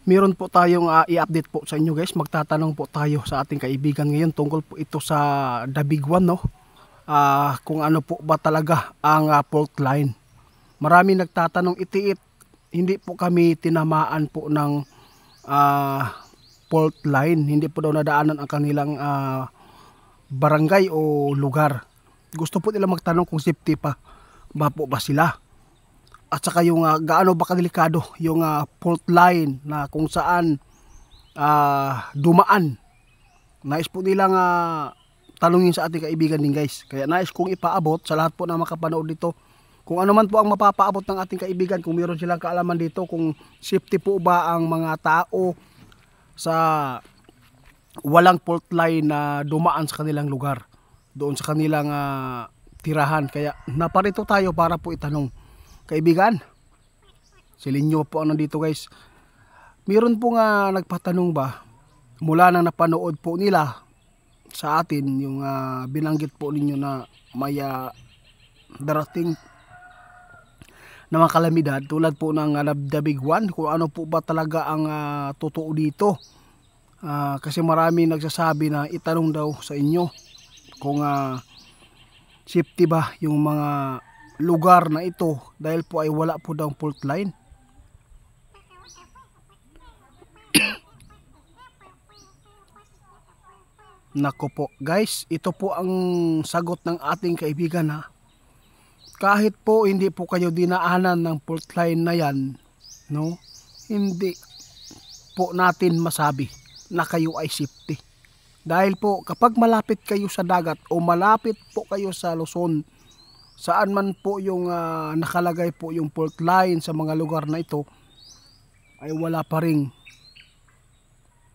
Meron po tayong i-update po sa inyo guys. Magtatanong po tayo sa ating kaibigan ngayon tungkol po ito sa The Big One, no? Kung ano po ba talaga ang fault line. Marami nagtatanong itiit. Hindi po kami tinamaan po ng fault line. Hindi po daw nadaanan ang kanilang barangay o lugar. Gusto po nila magtanong kung safety pa ba po ba sila. At saka yung gaano ba kadelikado yung fault line na kung saan dumaan. Nais po nilang tanungin sa ating kaibigan din guys. Kaya nais kong ipaabot sa lahat po na makapanood dito. Kung ano man po ang mapapaabot ng ating kaibigan, kung meron silang kaalaman dito, kung safety po ba ang mga tao sa walang fault line na dumaan sa kanilang lugar, doon sa kanilang tirahan. Kaya naparito tayo para po itanong. Kaibigan, si Linyo po ang nandito guys. Meron po nga nagpatanong ba, mula nang napanood po nila sa atin, yung binanggit po ninyo na may darating na mga kalamidad tulad po ng The Big One, kung ano po ba talaga ang totoo dito. Kasi marami nagsasabi na itanong daw sa inyo kung safety ba yung mga lugar na ito dahil po ay wala po daw fault line. Nako po guys, ito po ang sagot ng ating kaibigan ha. Kahit po hindi po kayo dinaanan ng fault line na yan, no? Hindi po natin masabi na kayo ay safety. Dahil po kapag malapit kayo sa dagat o malapit po kayo sa Luzon, saan man po yung nakalagay po yung fault line sa mga lugar na ito, ay wala pa ring,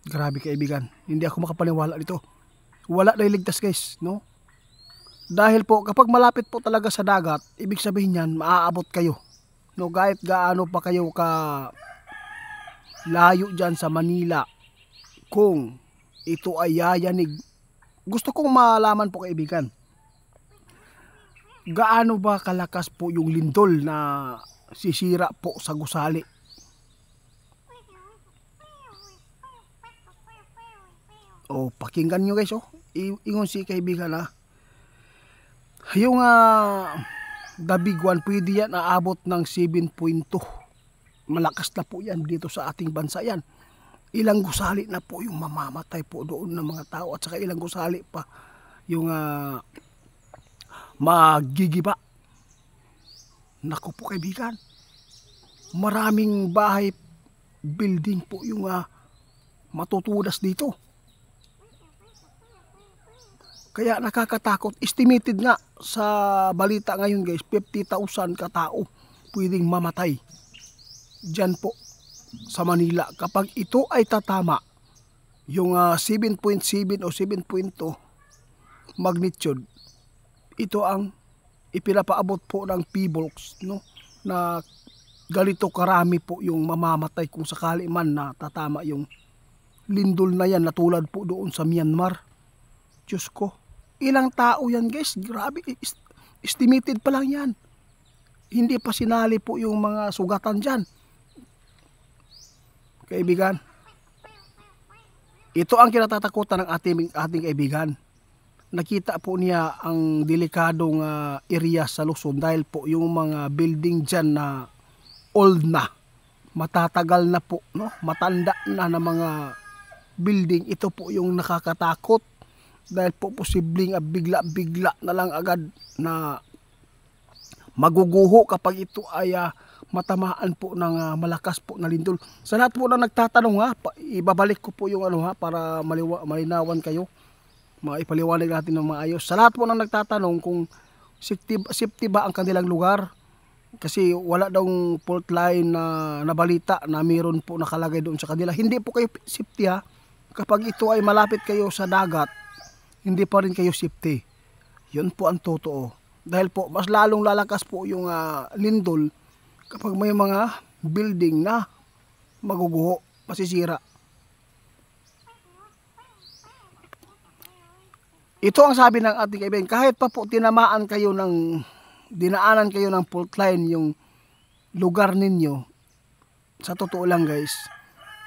grabe kaibigan, hindi ako makapaniwala dito, wala na iligtas guys, no? Dahil po kapag malapit po talaga sa dagat, ibig sabihin yan maaabot kayo, no? Kahit gaano pa kayo ka layo dyan sa Manila, kung ito ay yayanig. Gusto kong malaman po kaibigan, gaano ba kalakas po yung lindol na sisira po sa gusali? O pakinggan nyo guys, ingon si kaibigan yung The Big One, pwede yan aabot ng 7.2. Malakas na po yan dito sa ating bansa yan. Ilang gusali na po yung mamamatay po doon ng mga tao, at saka ilang gusali pa yung magigiba. Naku po kaibigan, maraming bahay, building po yung matutudas dito. Kaya nakakatakot. Estimated nga sa balita ngayon guys, 50,000 katao pwedeng mamatay dyan po sa Manila kapag ito ay tatama yung 7.7 o 7.2 magnitude. Ito ang ipinapaabot po ng PBOLX, no, na ganito karami po yung mamamatay kung sakali man na tatama yung lindol na yan, na tulad po doon sa Myanmar. Diyos ko, ilang tao yan guys, grabe, estimated pa lang yan, hindi pa sinali po yung mga sugatan dyan. Kaibigan, ito ang kinatatakutan ng ating kaibigan. Nakita po niya ang delikadong area sa Luzon dahil po yung mga building dyan na old na, matatagal na po, no? Matanda na mga building. Ito po yung nakakatakot dahil po posibleng bigla-bigla na lang agad na maguguho kapag ito ay matamaan po ng malakas po na lindol. Sa lahat po na nagtatanong ibabalik ko po yung para malinawan kayo, maipaliwanag natin ng maayos. Sa lahat po na nagtatanong kung safety ba ang kanilang lugar, kasi wala daw fault line na nabalita na mayroon po nakalagay doon sa kanila. Hindi po kayo safety kapag ito ay malapit kayo sa dagat, hindi pa rin kayo safety. Yun po ang totoo. Dahil po mas lalong lalakas po yung lindol kapag may mga building na maguguho, masisira. Ito ang sabi ng ating kaibigan, kahit pa po dinaanan kayo ng fault line yung lugar ninyo, sa totoo lang guys,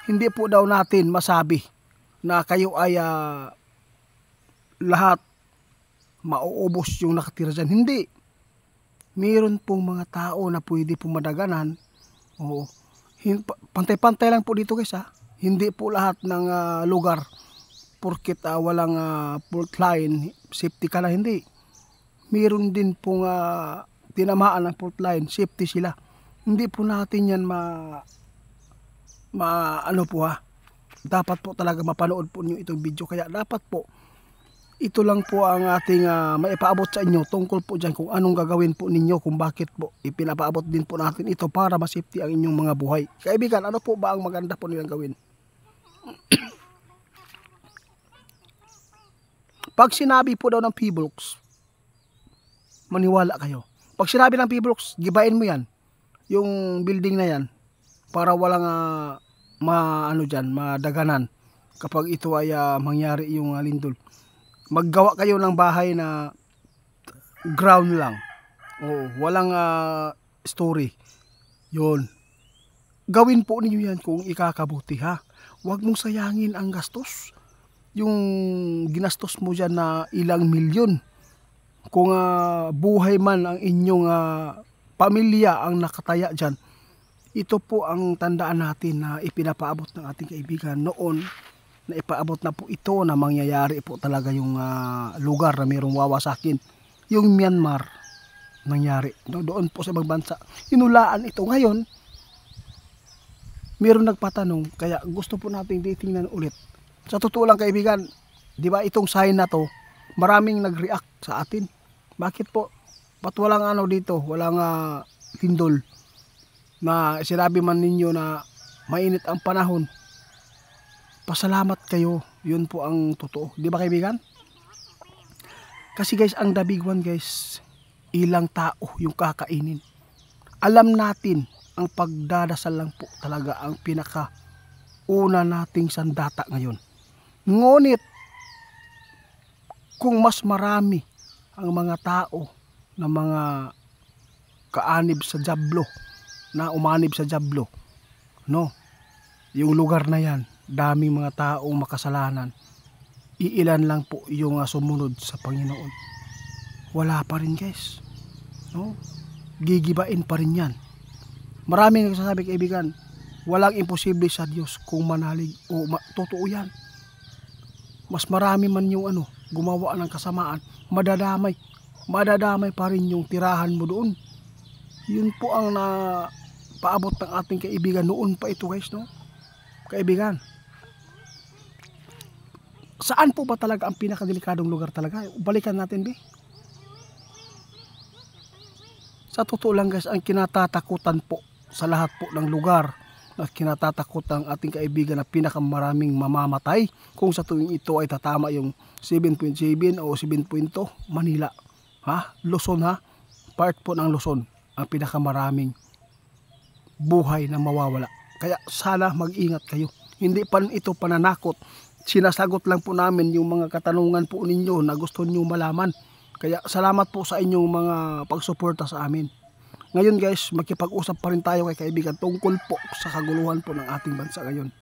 hindi po daw natin masabi na kayo ay lahat mauubos yung nakatira dyan. Hindi. Meron pong mga tao na pwede pong madaganan. Oo. Pantay-pantay lang po dito guys ha. Hindi po lahat ng lugar porket walang fault line, safety ka na, hindi. Meron din pong tinamaan ng fault line, safety sila. Hindi po natin yan ano po ha. Dapat po talaga mapanood po niyo itong video. Kaya dapat po ito lang po ang ating maipaabot sa inyo tungkol po dyan kung anong gagawin po ninyo, kung bakit po ipinapaabot din po natin ito para ma-safety ang inyong mga buhay. Kaibigan, ano po ba ang maganda po nilang gawin? Pag sinabi po daw ng P-Blocks, maniwala kayo. Pag sinabi ng P-Blocks, gibain mo yan, yung building na yan, para walang madaganan kapag ito ay mangyari yung lindol. Maggawa kayo ng bahay na ground lang. Oo, walang story. Yun. Gawin po ninyo yan kung ikakabuti ha. Huwag mong sayangin ang gastos. Yung ginastos mo dyan na ilang milyon. Kung buhay man ang inyong pamilya ang nakataya dyan, ito po ang tandaan natin na ipinapaabot ng ating kaibigan noon, na ipaabot na po ito na mangyayari po talaga yung lugar na mayroong wawasakin. Yung Myanmar nangyari doon po sa ibang bansa. Hinulaan ito. Ngayon mayroong nagpatanong, kaya gusto po nating titingnan ulit. Sa totoo lang kaibigan, di ba itong sign na to, maraming nag-react sa atin. Bakit po? Ba't walang dito, walang lindol? Na sinabi man ninyo na mainit ang panahon. Pasalamat kayo. Yun po ang totoo. Di ba kaibigan? Kasi guys, ang the big one guys, ilang tao yung kakainin. Alam natin, ang pagdadasal lang po talaga ang pinaka una nating sandata ngayon. Ngunit, kung mas marami ang mga tao na mga kaanib sa jablo, na umanib sa jablo, no? Yung lugar na yan, daming mga taong makasalanan. Iilan lang po yung sumunod sa Panginoon. Wala pa rin guys. No? Gigibain pa rin yan. Maraming nagsasabi kaibigan, walang imposible sa Diyos kung manalig o totoo yan. Mas marami man yung gumawa ng kasamaan, madadamay pa rin yung tirahan mo doon. Yun po ang paabot ng ating kaibigan noon pa ito guys, no? Kaibigan, saan po ba talaga ang pinakadelikadong lugar talaga? Balikan natin, be. Sa totoo lang guys, ang kinatatakutan po sa lahat po ng lugar na kinatatakot ang ating kaibigan na pinakamaraming mamamatay kung sa tuwing ito ay tatama yung 7.7 o 7.2 Manila. Ha? Luzon ha? Part po ng Luzon ang pinakamaraming buhay na mawawala. Kaya sana mag-ingat kayo. Hindi pa ito pananakot. Sinasagot lang po namin yung mga katanungan po ninyo na gusto niyo malaman. Kaya salamat po sa inyong mga pagsuporta sa amin. Ngayon guys, makipag-usap pa rin tayo kay kaibigan tungkol po sa kaguluhan po ng ating bansa ngayon.